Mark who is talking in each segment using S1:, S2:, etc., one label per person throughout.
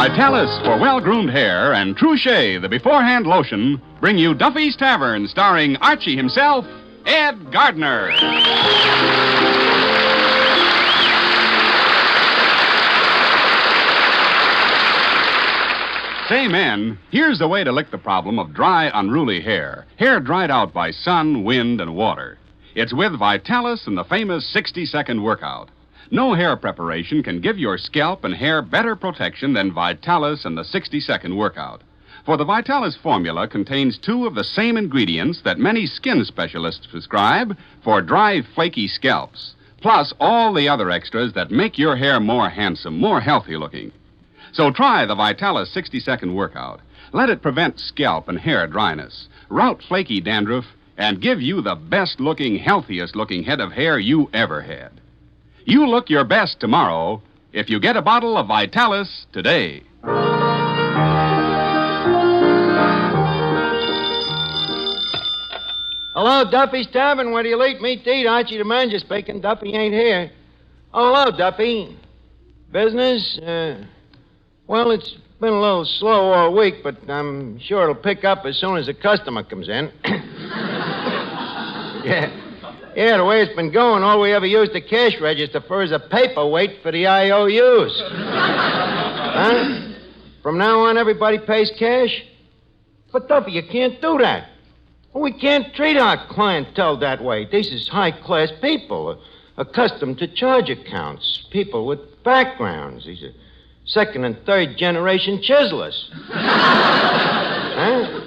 S1: Vitalis for well-groomed hair and Trouchet, the beforehand lotion, bring you Duffy's Tavern, starring Archie himself, Ed Gardner. Say, men, here's the way to lick the problem of dry, unruly hair. Hair dried out by sun, wind, and water. It's with Vitalis and the famous 60-second workout. No hair preparation can give your scalp and hair better protection than Vitalis and the 60-second workout. For the Vitalis formula contains two of the same ingredients that many skin specialists prescribe for dry, flaky scalps, plus all the other extras that make your hair more handsome, more healthy looking. So try the Vitalis 60-second workout. Let it prevent scalp and hair dryness, rout flaky dandruff, and give you the best-looking, healthiest-looking head of hair you ever had. You look your best tomorrow if you get a bottle of Vitalis today.
S2: Hello, Duffy's Tavern. Where do you like meat to eat? Archie the manager speaking. Duffy ain't here. Oh, hello, Duffy. Business? Well, it's been a little slow all week, but I'm sure it'll pick up as soon as a customer comes in. Yeah, the way it's been going, all we ever used the cash register for is a paperweight for the IOUs. Huh? From now on, everybody pays cash? But, Duffy, you can't do that. We can't treat our clientele that way. These is high-class people, accustomed to charge accounts, people with backgrounds. These are second- and third-generation chiselers. Huh?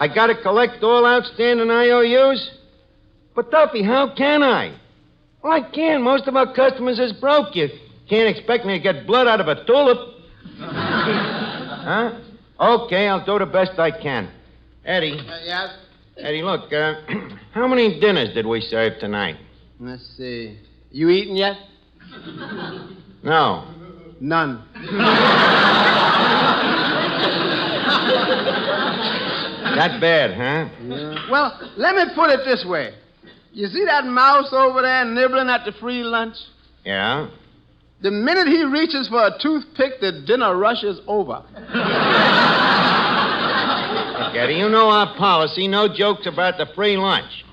S2: I got to collect all outstanding IOUs? But, Duffy, how can I? Well, I can't. Most of our customers is broke. You can't expect me to get blood out of a tulip. Huh? Okay, I'll do the best I can. Eddie.
S3: Yes?
S2: Eddie, look, how many dinners did we serve tonight?
S3: Let's see. You eaten yet?
S2: No.
S3: None.
S2: That bad, huh?
S3: Yeah. Well, let me put it this way. You see that mouse over there nibbling at the free lunch?
S2: Yeah?
S3: The minute he reaches for a toothpick, the dinner rush is over.
S2: Look, Eddie, you know our policy. No jokes about the free lunch.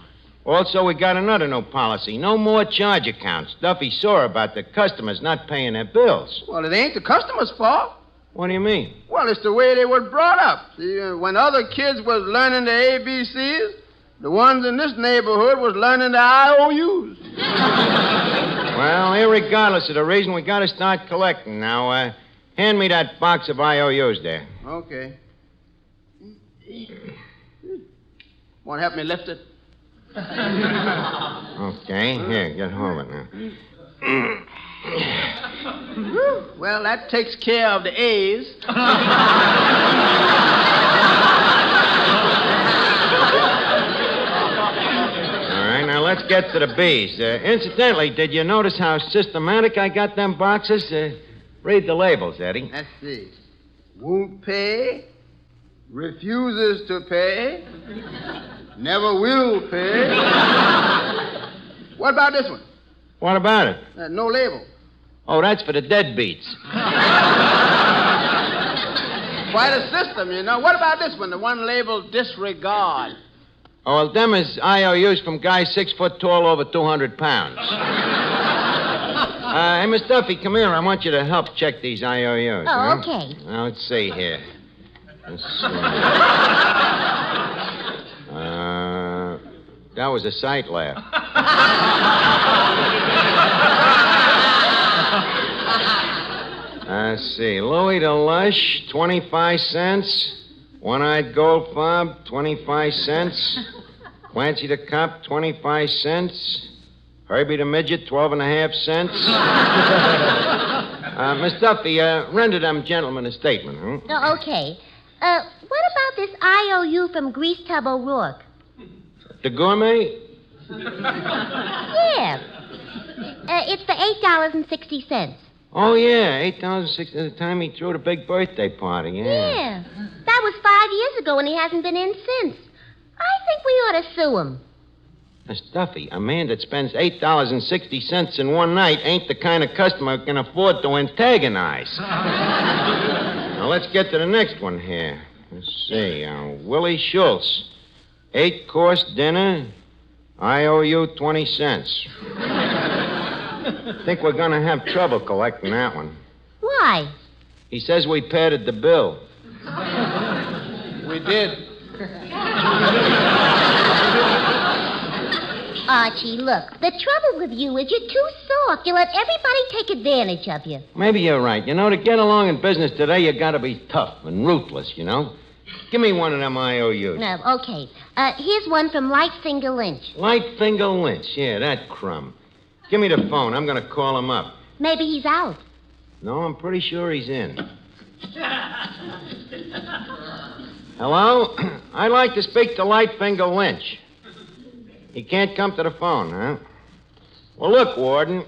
S2: Also, we got another new policy. No more charge accounts. Duffy saw about the customers not paying their bills.
S3: Well, it ain't the customer's fault.
S2: What do you mean?
S3: Well, it's the way they were brought up. See, when other kids was learning the ABCs, the ones in this neighborhood was learning the IOUs.
S2: Well, irregardless of the reason, we got to start collecting now. Hand me that box of IOUs there.
S3: Okay. Want to help me lift it?
S2: Okay, here, get hold of it now.
S3: Well, that takes care of the A's.
S2: All right, now let's get to the B's. Incidentally, did you notice how systematic I got them boxes? Read the labels, Eddie.
S3: Let's see. Won't pay. Refuses to pay. Never will pay. What about this one?
S2: What about it?
S3: No label.
S2: Oh, that's for the deadbeats.
S3: Quite a system, you know. What about this one? The one labeled disregard.
S2: Oh, well, them is IOUs from guys 6 foot tall, over 200 pounds. Hey, Miss Duffy, come here. I want you to help check these IOUs.
S4: Oh, okay.
S2: Now, let's see here. Let's see. That was a sight laugh. Let's see. Louis the Lush, 25 cents. One-Eyed Gold Fob, 25 cents. Clancy the Cop, 25 cents. Herbie the Midget, 12.5 cents. Miss Duffy, render them gentlemen a statement, huh?
S4: Oh, okay. What about this IOU from Grease Tub O'Rourke?
S2: The gourmet?
S4: Yeah. It's for $8.60.
S2: Oh, yeah, $8.60 at the time he threw the big birthday party, yeah.
S4: Yeah. That was 5 years ago, and he hasn't been in since. I think we ought to sue him.
S2: Miss Duffy, a man that spends $8.60 in one night ain't the kind of customer who can afford to antagonize. Now, let's get to the next one here. Let's see. Willie Schultz. 8-course dinner. I owe you 20 cents. Think we're going to have trouble collecting that one.
S4: Why?
S2: He says we padded the bill.
S3: We did.
S4: Archie, look, the trouble with you is you're too soft. You let everybody take advantage of you.
S2: Maybe you're right. You know, to get along in business today, you got to be tough and ruthless, you know. Give me one of them IOUs.
S4: No, okay. Here's one from Lightfinger Lynch.
S2: Lightfinger Lynch. Yeah, that crumb. Give me the phone. I'm going to call him up.
S4: Maybe he's out.
S2: No, I'm pretty sure he's in. Hello? I'd like to speak to Lightfinger Lynch. He can't come to the phone, huh? Well, look, Warden.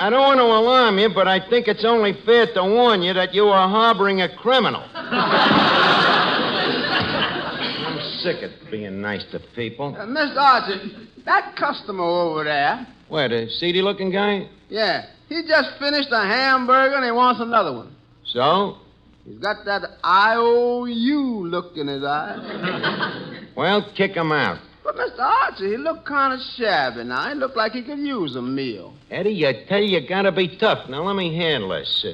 S2: I don't want to alarm you, but I think it's only fair to warn you that you are harboring a criminal. I'm sick of being nice to people.
S3: Mr. Archie, that customer over there.
S2: Where, the seedy-looking guy?
S3: Yeah, he just finished a hamburger and he wants another one.
S2: So?
S3: He's got that IOU look in his eye.
S2: Well, kick him out.
S3: But, Mr. Archie, he looked kind of shabby now. He looked like he could use a meal.
S2: Eddie, I tell you gotta be tough. Now, let me handle this.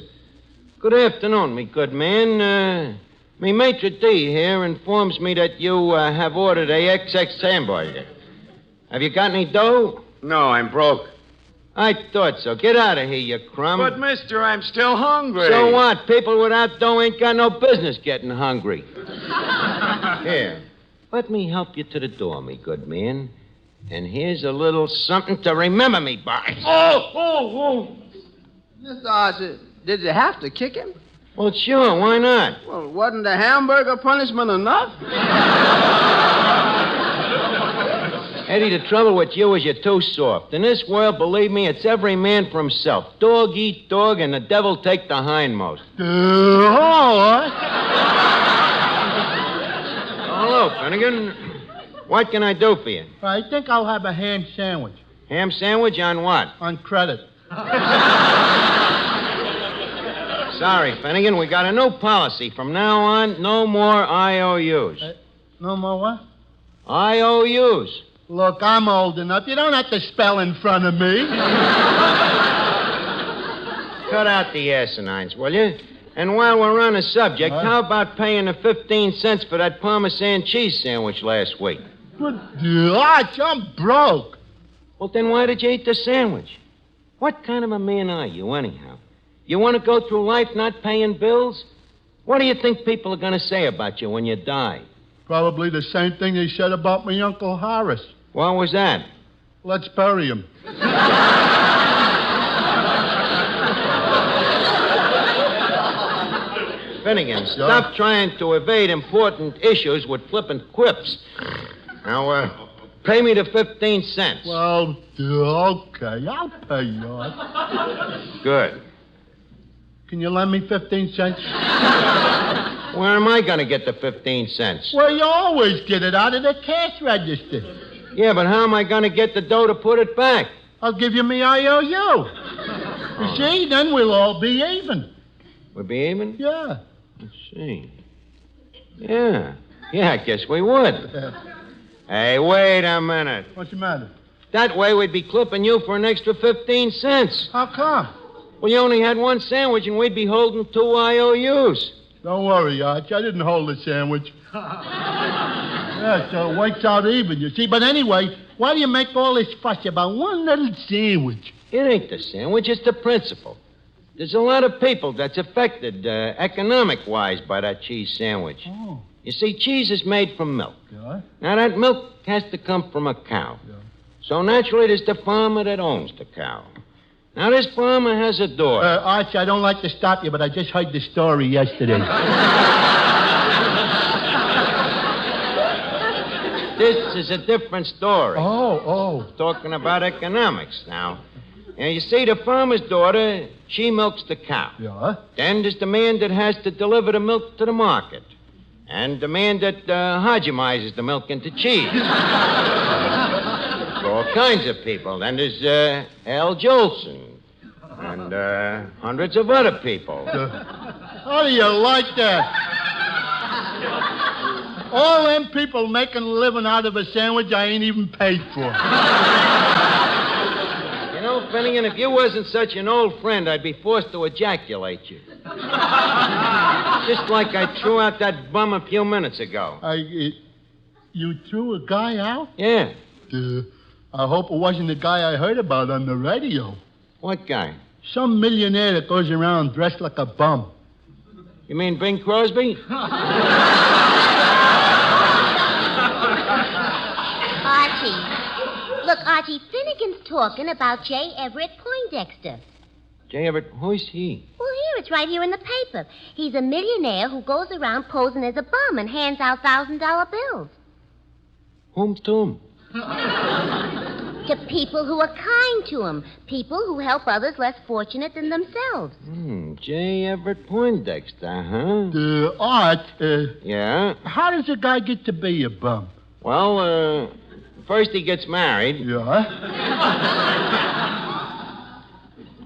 S2: Good afternoon, me good man. Me maitre d' here informs me that you have ordered a XX hamburger. Have you got any dough?
S5: No, I'm broke.
S2: I thought so. Get out of here, you crumb.
S5: But, mister, I'm still hungry.
S2: So what? People without dough ain't got no business getting hungry. Here. Let me help you to the door, me good man. And here's a little something to remember me by.
S5: Oh!
S3: Mr. Archie, did you have to kick him?
S2: Well, sure. Why not?
S3: Well, wasn't the hamburger punishment enough?
S2: Eddie, the trouble with you is you're too soft. In this world, believe me, it's every man for himself. Dog eat dog, and the devil take the hindmost. Hello, Finnegan. What can I do for you?
S6: I think I'll have a ham sandwich.
S2: Ham sandwich on what?
S6: On credit.
S2: Sorry, Finnegan. We got a new policy. From now on, no more IOUs.
S6: No more what?
S2: IOUs.
S6: Look, I'm old enough. You don't have to spell in front of me.
S2: Cut out the asinines, will you? And while we're on the subject, how about paying the 15 cents for that Parmesan cheese sandwich last week?
S6: Good gosh, I'm broke.
S2: Well, then why did you eat the sandwich? What kind of a man are you, anyhow? You want to go through life not paying bills? What do you think people are going to say about you when you die?
S6: Probably the same thing they said about my Uncle Horace.
S2: What was that?
S6: Let's bury him.
S2: Finnegan, stop trying to evade important issues with flippant quips. Now, pay me the 15 cents.
S6: Well, okay, I'll pay yours.
S2: Good.
S6: Can you lend me 15 cents?
S2: Where am I going to get the 15 cents?
S6: Well, you always get it out of the cash register.
S2: Yeah, but how am I going to get the dough to put it back?
S6: I'll give you me IOU. You see, then we'll all be even.
S2: We'll be even?
S6: Yeah.
S2: Let's see. Yeah, I guess we would. Hey, wait a minute.
S6: What's the matter?
S2: That way we'd be clipping you for an extra 15 cents.
S6: How come?
S2: Well, you only had one sandwich and we'd be holding 2 IOUs.
S6: Don't worry, Arch. I didn't hold the sandwich. Yeah, so it works out even, you see. But anyway, why do you make all this fuss about one little sandwich?
S2: It ain't the sandwich, it's the principle. There's a lot of people that's affected economic-wise by that cheese sandwich.
S6: Oh.
S2: You see, cheese is made from milk.
S6: Yeah?
S2: Now, that milk has to come from a cow.
S6: Yeah.
S2: So, naturally, there's the farmer that owns the cow. Now, this farmer has a daughter.
S6: Arch, I don't like to stop you, but I just heard the story yesterday.
S2: This is a different story.
S6: Oh.
S2: Talking about economics now. And you see, the farmer's daughter, she milks the cow.
S6: Yeah?
S2: Then there's the man that has to deliver the milk to the market. And the man that homogenizes the milk into cheese. So all kinds of people. Then there's Al Jolson. And hundreds of other people.
S6: How do you like that? All them people making a living out of a sandwich I ain't even paid for.
S2: You know, Finnegan, if you wasn't such an old friend, I'd be forced to ejaculate you. Just like I threw out that bum a few minutes ago.
S6: You threw a guy out?
S2: Yeah.
S6: I hope it wasn't the guy I heard about on the radio.
S2: What guy?
S6: Some millionaire that goes around dressed like a bum.
S2: You mean Bing Crosby?
S4: Archie. Look, Archie, Finnegan's talking about J. Everett Poindexter.
S2: J. Everett, who's he?
S4: Well, here, it's right here in the paper. He's a millionaire who goes around posing as a bum and hands out $1,000 bills.
S2: Whom to him?
S4: To people who are kind to him. People who help others less fortunate than themselves.
S2: J. Everett Poindexter, huh?
S6: Art,
S2: Yeah?
S6: how does a guy get to be a bum?
S2: Well, first he gets married.
S6: Yeah?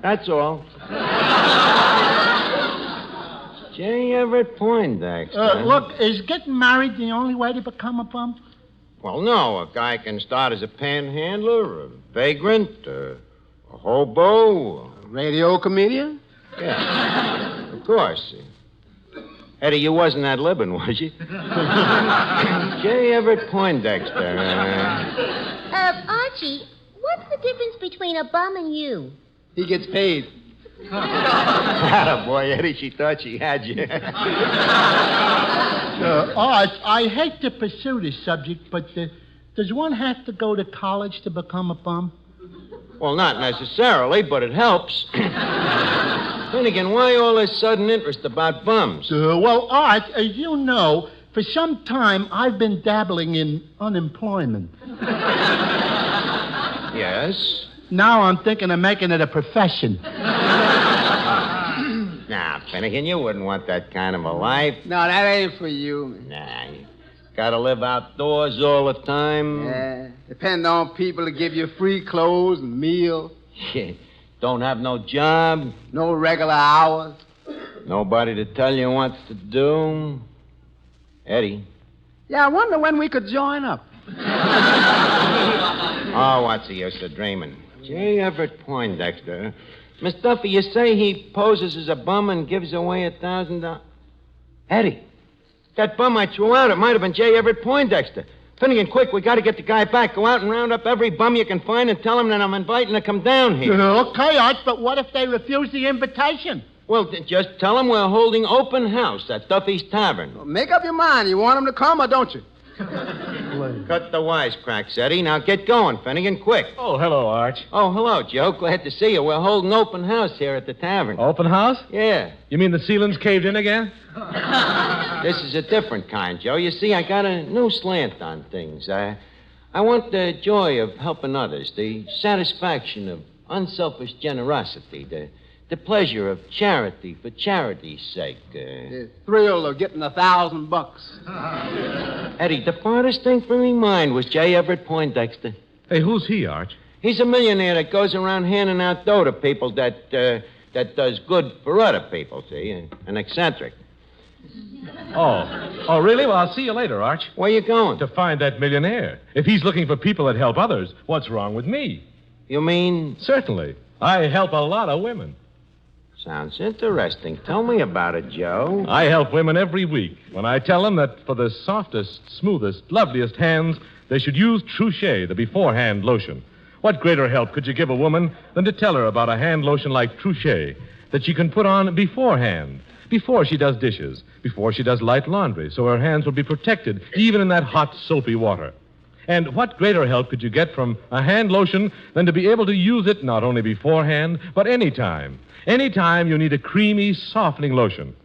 S2: That's all. J. Everett Poindexter.
S6: Look, is getting married the only way to become a bum?
S2: Well, no. A guy can start as a panhandler, a vagrant, a hobo.
S3: Radio comedian?
S2: Yeah, of course. Eddie, you wasn't at Libin, was you? J. Everett Poindexter.
S4: Archie, what's the difference between a bum and you?
S3: He gets paid.
S2: Attaboy, Eddie, she thought she had you.
S6: Art, I hate to pursue this subject, but does one have to go to college to become a bum?
S2: Well, not necessarily, but it helps. Finnegan, why all this sudden interest about bums?
S6: Well, Art, as you know, for some time I've been dabbling in unemployment.
S2: Yes?
S6: Now I'm thinking of making it a profession.
S2: Nah, Finnegan, you wouldn't want that kind of a life.
S3: No, that ain't for you.
S2: Nah, you gotta live outdoors all the time.
S3: Yeah. Depend on people to give you free clothes and meals.
S2: Don't have no job.
S3: No regular hours.
S2: Nobody to tell you what to do. Eddie.
S3: Yeah, I wonder when we could join up.
S2: Oh, what's the use of dreaming? J. Everett Poindexter. Miss Duffy, you say he poses as a bum and gives away $1,000? Eddie, that bum I threw out, it might have been J. Everett Poindexter. Finnegan, quick, we got to get the guy back. Go out and round up every bum you can find and tell him that I'm inviting to come down here.
S6: Okay, Art, but what if they refuse the invitation?
S2: Well, just tell them we're holding open house at Duffy's Tavern.
S3: Well, make up your mind. You want him to come or don't you?
S2: Cut the wisecracks, Eddie. Now get going, Finnegan, quick.
S5: Oh, hello, Arch.
S2: Oh, hello, Joe. Glad to see you. We're holding open house here at the tavern.
S5: Open house?
S2: Yeah.
S5: You mean the ceiling's caved in again?
S2: This is a different kind, Joe. You see, I got a new slant on things. I want the joy of helping others, the satisfaction of unselfish generosity, the pleasure of charity for charity's sake.
S3: The thrill of getting $1,000.
S2: Eddie, the farthest thing from my mind was J. Everett Poindexter.
S5: Hey, who's he, Arch?
S2: He's a millionaire that goes around handing out dough to people that does good for other people, see? An eccentric.
S5: Oh, really? Well, I'll see you later, Arch.
S2: Where you going?
S5: To find that millionaire. If he's looking for people that help others, what's wrong with me?
S2: You mean?
S5: Certainly. I help a lot of women.
S2: Sounds interesting. Tell me about it, Joe.
S5: I help women every week when I tell them that for the softest, smoothest, loveliest hands, they should use Trouchet, the beforehand lotion. What greater help could you give a woman than to tell her about a hand lotion like Trouchet that she can put on beforehand, before she does dishes, before she does light laundry, so her hands will be protected even in that hot, soapy water. And what greater help could you get from a hand lotion than to be able to use it not only beforehand, but any time? Any time you need a creamy, softening lotion.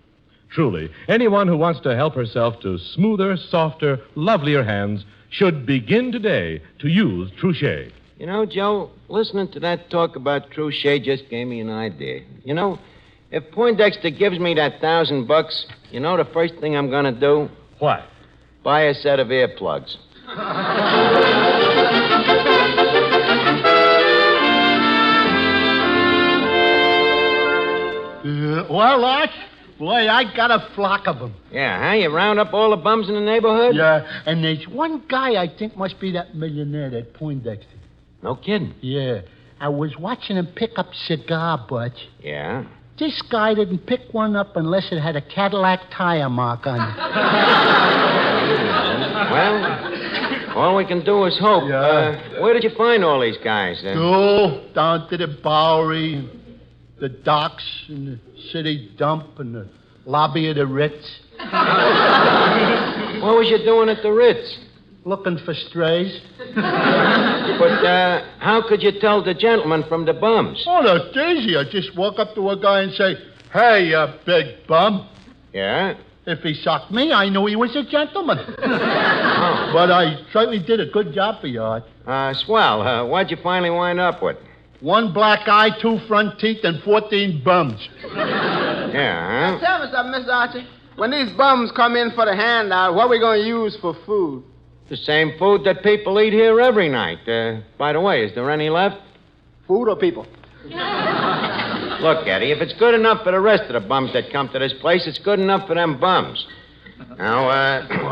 S5: Truly, anyone who wants to help herself to smoother, softer, lovelier hands should begin today to use Trouchet.
S2: You know, Joe, listening to that talk about Trouchet just gave me an idea. You know, if Poindexter gives me that $1,000, you know the first thing I'm going to do?
S5: What?
S2: Buy a set of earplugs.
S6: Well, Arch, boy, I got a flock of them.
S2: Yeah, huh? You round up all the bums in the neighborhood?
S6: Yeah, and there's one guy I think must be that millionaire, that Poindexter.
S2: No kidding.
S6: Yeah, I was watching him pick up cigar butts.
S2: Yeah?
S6: This guy didn't pick one up unless it had a Cadillac tire mark on it.
S2: Well, all we can do is hope.
S6: Yeah.
S2: Where did you find all these guys?
S6: Oh, down to the Bowery, the docks, and the city dump, and the lobby of the Ritz.
S2: What was you doing at the Ritz?
S6: Looking for strays.
S2: But how could you tell the gentleman from the bums?
S6: Oh, that's easy. I just walk up to a guy and say, "Hey, you big bum."
S2: Yeah?
S6: If he socked me, I knew he was a gentleman. But I certainly did a good job for you, Art.
S2: Swell. What'd you finally wind up with?
S6: 1 black eye, 2 front teeth, and 14 bums.
S2: Yeah, huh?
S3: Tell me something, Mr. Archie. When these bums come in for the handout, what we going to use for food?
S2: The same food that people eat here every night. By the way, is there any left?
S3: Food or people?
S2: Look, Eddie, if it's good enough for the rest of the bums that come to this place, it's good enough for them bums. Now,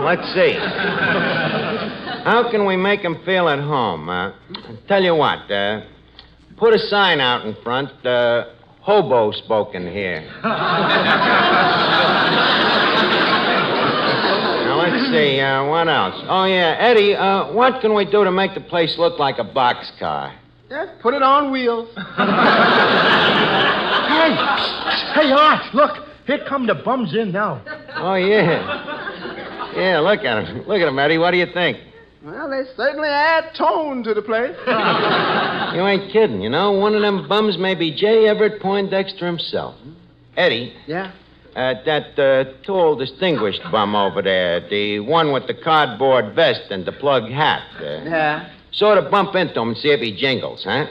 S2: let's see. How can we make them feel at home? Tell you what, put a sign out in front, hobo spoken here. Now, let's see, what else? Oh, yeah, Eddie, what can we do to make the place look like a boxcar?
S3: Just put it on wheels.
S6: Hey, Art, look. Here come the bums in now.
S2: Oh, yeah. Yeah, look at him. Look at him, Eddie. What do you think?
S3: Well, they certainly add tone to the place.
S2: You ain't kidding, you know. One of them bums may be J. Everett Poindexter himself. Eddie.
S3: Yeah?
S2: That tall, distinguished bum over there, the one with the cardboard vest and the plug hat.
S3: Yeah.
S2: Sort of bump into him and see if he jingles, huh?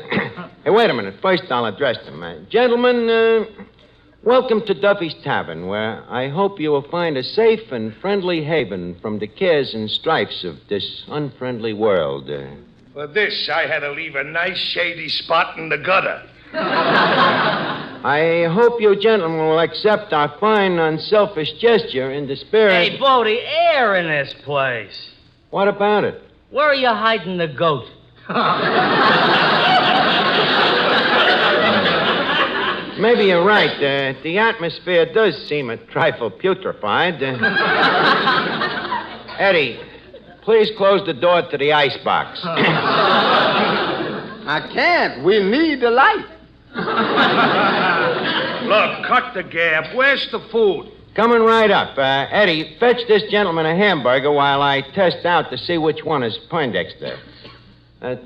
S2: Hey, wait a minute. First, I'll address him. Gentlemen, welcome to Duffy's Tavern, where I hope you will find a safe and friendly haven from the cares and strifes of this unfriendly world.
S7: For this, I had to leave a nice shady spot in the gutter.
S2: I hope you gentlemen will accept our fine, unselfish gesture in the spirit...
S8: Hey, Bodie, air in this place.
S2: What about it?
S8: Where are you hiding the goat?
S2: Maybe you're right. The atmosphere does seem a trifle putrefied. Eddie, please close the door to the icebox.
S3: I can't. We need the light.
S7: Look, cut the gab. Where's the food?
S2: Coming right up. Eddie, fetch this gentleman a hamburger while I test out to see which one is Poindexter.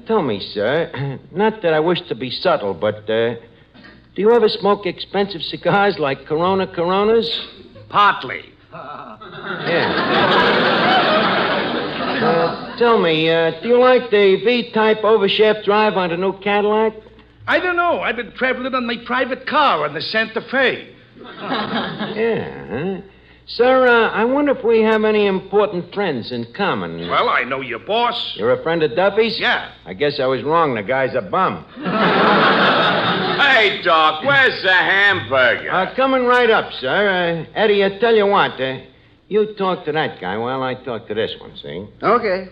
S2: Tell me, sir, not that I wish to be subtle, but do you ever smoke expensive cigars like Coronas?
S7: Partly.
S2: Yeah. Tell me, do you like the V-type overshaft drive on the new Cadillac?
S7: I don't know. I've been traveling on my private car on the Santa Fe.
S2: Yeah, huh? Sir, I wonder if we have any important friends in common.
S7: Well, I know your boss.
S2: You're a friend of Duffy's?
S7: Yeah.
S2: I guess I was wrong. The guy's a bum.
S9: Hey, Doc, where's the hamburger?
S2: Coming right up, sir. Eddie, I tell you what, you talk to that guy while I talk to this one, see?
S3: Okay.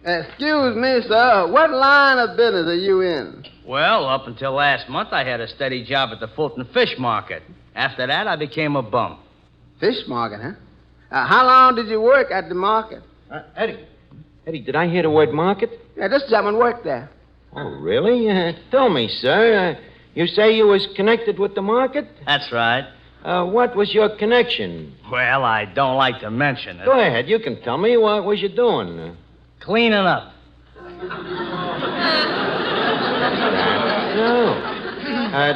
S3: Excuse me, sir. What line of business are you in?
S8: Well, up until last month, I had a steady job at the Fulton Fish Market. After that, I became a bum.
S3: Fish market, huh? How long did you work at the market?
S2: Eddie, did I hear the word market?
S3: Yeah, this gentleman worked there.
S2: Oh, really? Tell me, sir. You say you was connected with the market?
S8: That's right.
S2: What was your connection?
S8: Well, I don't like to mention it.
S2: Go ahead, you can tell me. What was you doing?
S8: Cleaning up.
S2: No.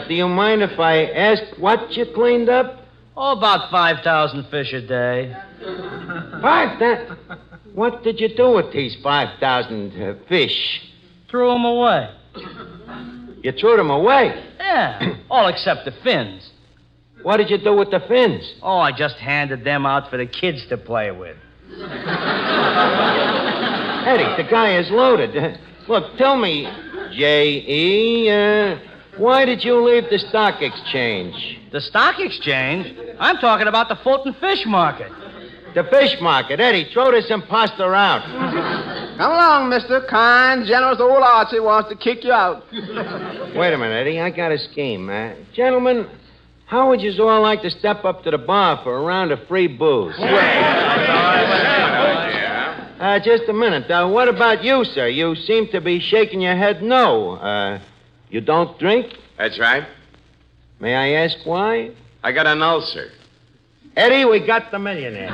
S2: Do you mind if I ask what you cleaned up?
S8: Oh, about 5,000 fish a day.
S2: What did you do with these 5,000 fish?
S8: Threw them away.
S2: You threw them away?
S8: Yeah, all except the fins.
S2: What did you do with the fins?
S8: Oh, I just handed them out for the kids to play with.
S2: Eddie, the guy is loaded. Look, tell me, J.E., Why did you leave the stock exchange?
S8: The stock exchange? I'm talking about the Fulton Fish Market.
S2: The fish market. Eddie, throw this imposter out.
S3: Come along, mister. Kind, generous old Archie wants to kick you out.
S2: Wait a minute, Eddie. I got a scheme. Gentlemen, how would you all like to step up to the bar for a round of free booze? Just a minute. What about you, sir? You seem to be shaking your head no. You don't drink?
S9: That's right.
S2: May I ask why?
S9: I got an ulcer.
S2: Eddie, we got the millionaire.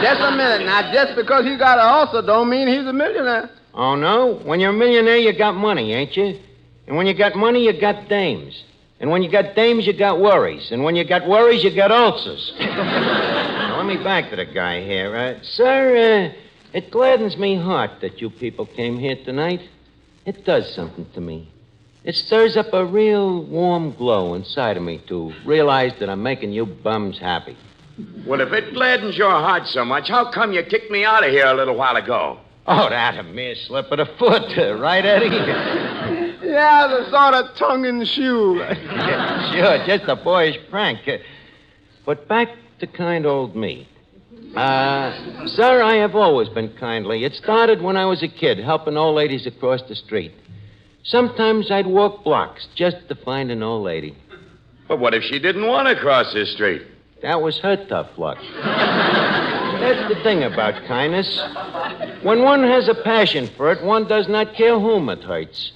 S3: Just a minute. Now, just because he got an ulcer don't mean he's a millionaire.
S2: Oh, no? When you're a millionaire, you got money, ain't you? And when you got money, you got dames. And when you got dames, you got worries. And when you got worries, you got ulcers. Now, let me back to the guy here. Sir, it gladdens me heart that you people came here tonight. It does something to me. It stirs up a real warm glow inside of me to realize that I'm making you bums happy.
S9: Well, if it gladdens your heart so much, how come you kicked me out of here a little while ago?
S2: Oh, that's a mere slip of the foot, right, Eddie?
S3: Yeah, the sort of tongue in the shoe.
S2: Sure, just a boyish prank. But back to kind old me. Sir, I have always been kindly. It started when I was a kid, helping old ladies across the street. Sometimes I'd walk blocks just to find an old lady.
S9: But what if she didn't want to cross this street?
S2: That was her tough luck. That's the thing about kindness. When one has a passion for it, one does not care whom it hurts.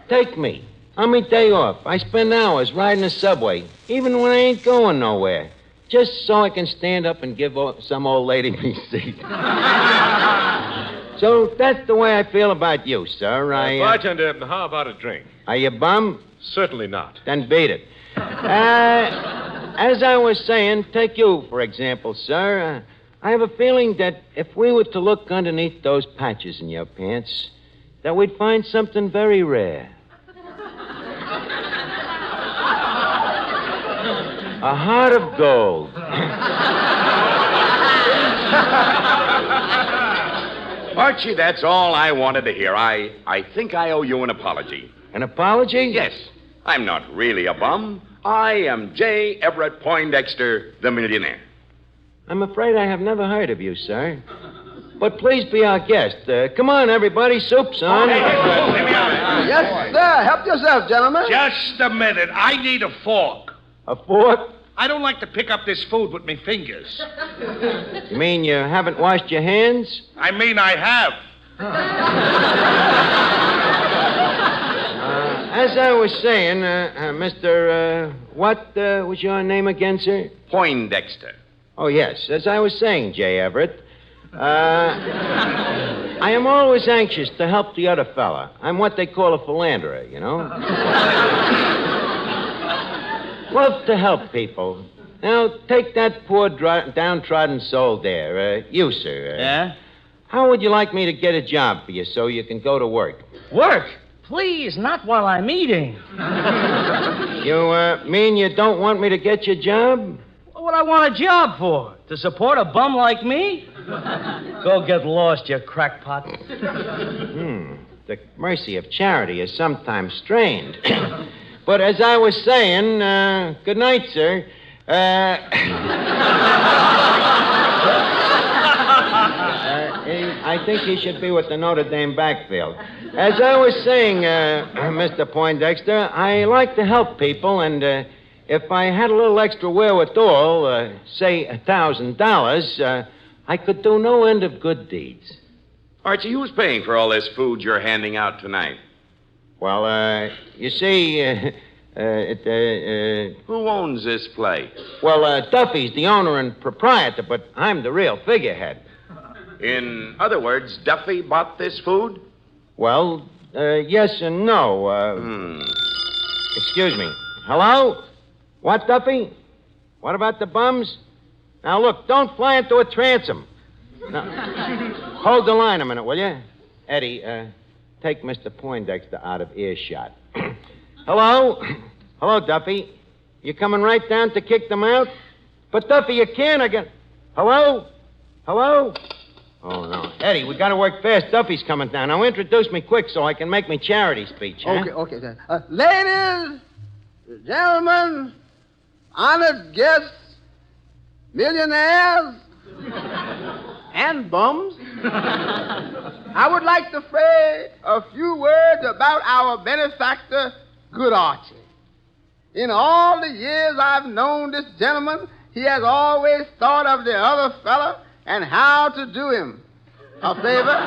S2: Take me. On my day off, I spend hours riding the subway, even when I ain't going nowhere, just so I can stand up and give some old lady me seat. So that's the way I feel about you, sir.
S5: Bartender, how about a drink?
S2: Are you bum?
S5: Certainly not.
S2: Then beat it. As I was saying, take you, for example, sir. I have a feeling that if we were to look underneath those patches in your pants, that we'd find something very rare. A heart of gold.
S9: Archie, that's all I wanted to hear. I think I owe you an apology.
S2: An apology?
S9: Yes. I'm not really a bum. I am J. Everett Poindexter, the millionaire.
S2: I'm afraid I have never heard of you, sir. But please be our guest. Come on, everybody. Soup's on.
S3: Yes, sir. Help yourself, gentlemen.
S7: Just a minute. I need a fork.
S2: A fork?
S7: I don't like to pick up this food with my fingers.
S2: You mean you haven't washed your hands?
S7: I mean, I have.
S2: As I was saying, Mr. What was your name again, sir?
S9: Poindexter.
S2: Oh, yes. As I was saying, J. Everett, I am always anxious to help the other fella. I'm what they call a philanderer, you know? Love to help people. Now, take that poor downtrodden soul there. You, sir.
S8: Yeah?
S2: How would you like me to get a job for you so you can go to work?
S8: Work? Please, not while I'm eating.
S2: You mean you don't want me to get you a job?
S8: What would I want a job for? To support a bum like me? Go get lost, you crackpot.
S2: The mercy of charity is sometimes strained. But as I was saying, good night, sir. I think he should be with the Notre Dame backfield. As I was saying, Mr. Poindexter, I like to help people, and if I had a little extra wherewithal, say $1,000, I could do no end of good deeds.
S9: Archie, who's paying for all this food you're handing out tonight?
S2: Well, you see,
S9: Who owns this place?
S2: well, Duffy's the owner and proprietor, but I'm the real figurehead.
S9: In other words, Duffy bought this food?
S2: Well, yes and no. Excuse me. Hello? What, Duffy? What about the bums? Now, look, don't fly into a transom. Now, hold the line a minute, will you? Eddie, take Mr. Poindexter out of earshot. Hello? Hello, Duffy. You coming right down to kick them out? But, Duffy, you can't again. Hello? Hello? Oh, no. Eddie, we got to work fast. Duffy's coming down. Now introduce me quick so I can make me charity speech, huh?
S3: Okay. Ladies, gentlemen, honored guests, millionaires, and bums, I would like to say a few words about our benefactor, Good Archie. In all the years I've known this gentleman, he has always thought of the other fella and how to do him a favor.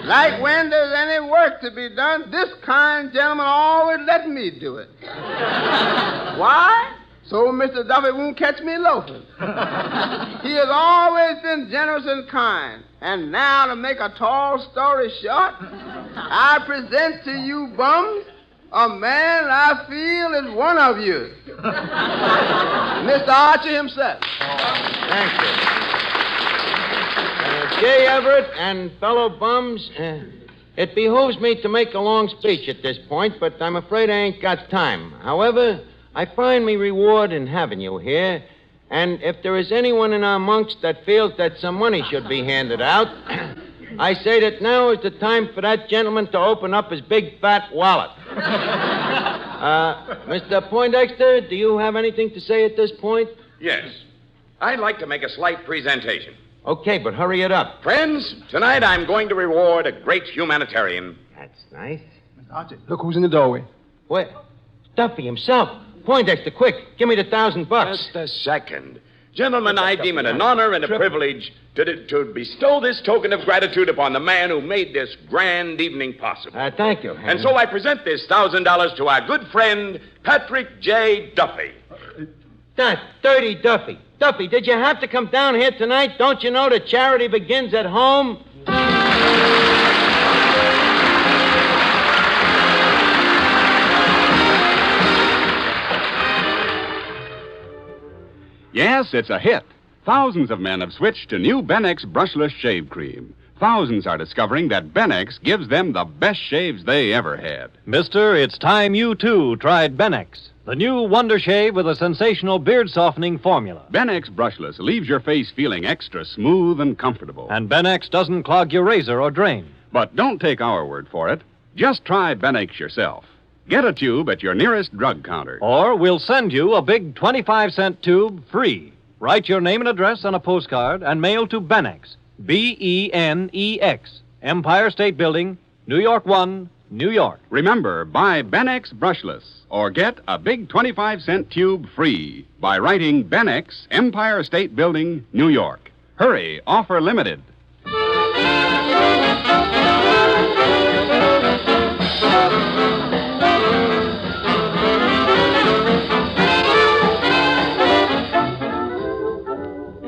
S3: Like when there's any work to be done, this kind gentleman always let me do it. Why? So Mr. Duffy won't catch me loafing. He has always been generous and kind. And now, to make a tall story short, I present to you bums a man I feel is one of you. Mr. Archie himself.
S2: Thank you. J. Everett and fellow bums, it behooves me to make a long speech at this point, but I'm afraid I ain't got time. However, I find me reward in having you here, and if there is anyone in our monks that feels that some money should be handed out, I say that now is the time for that gentleman to open up his big fat wallet. Mr. Poindexter, do you have anything to say at this point?
S9: Yes. I'd like to make a slight presentation.
S2: Okay, but hurry it up.
S9: Friends, tonight I'm going to reward a great humanitarian.
S2: That's nice.
S3: Archie, look who's in the doorway.
S2: What? Duffy himself. Poindexter, quick, give me the $1,000.
S9: Just a second. Gentlemen, I deem it an honor and a privilege to bestow this token of gratitude upon the man who made this grand evening possible.
S2: Thank you.
S9: And so I present this $1,000 to our good friend, Patrick J. Duffy.
S2: That dirty Duffy. Duffy, did you have to come down here tonight? Don't you know that charity begins at home?
S1: Yes, it's a hit. Thousands of men have switched to new Benex brushless shave cream. Thousands are discovering that Benex gives them the best shaves they ever had.
S10: Mister, it's time you, too, tried Benex, the new Wonder Shave with a sensational beard-softening formula.
S1: Benex brushless leaves your face feeling extra smooth and comfortable.
S10: And Benex doesn't clog your razor or drain.
S1: But don't take our word for it. Just try Benex yourself. Get a tube at your nearest drug counter.
S10: Or we'll send you a big 25-cent tube free. Write your name and address on a postcard and mail to Benex, B-E-N-E-X, Empire State Building, New York 1, New York.
S1: Remember, buy Benex brushless or get a big 25-cent tube free by writing Benex, Empire State Building, New York. Hurry, offer limited.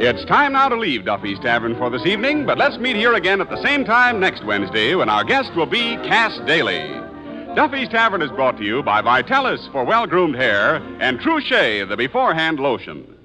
S1: It's time now to leave Duffy's Tavern for this evening, but let's meet here again at the same time next Wednesday when our guest will be Cass Daly. Duffy's Tavern is brought to you by Vitalis for well-groomed hair and True Shea, the beforehand lotion.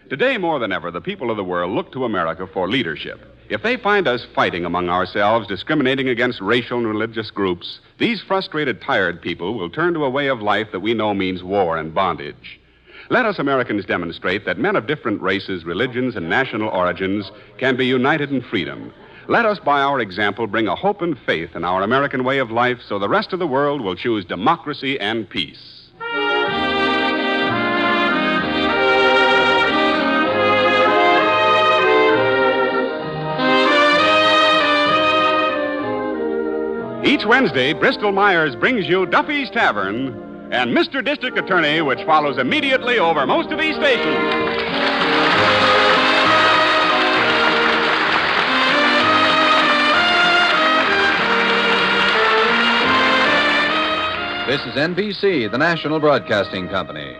S1: Today, more than ever, the people of the world look to America for leadership. If they find us fighting among ourselves, discriminating against racial and religious groups, these frustrated, tired people will turn to a way of life that we know means war and bondage. Let us Americans demonstrate that men of different races, religions, and national origins can be united in freedom. Let us, by our example, bring a hope and faith in our American way of life so the rest of the world will choose democracy and peace. Each Wednesday, Bristol Myers brings you Duffy's Tavern and Mr. District Attorney, which follows immediately over most of these stations.
S11: This is NBC, the national broadcasting company.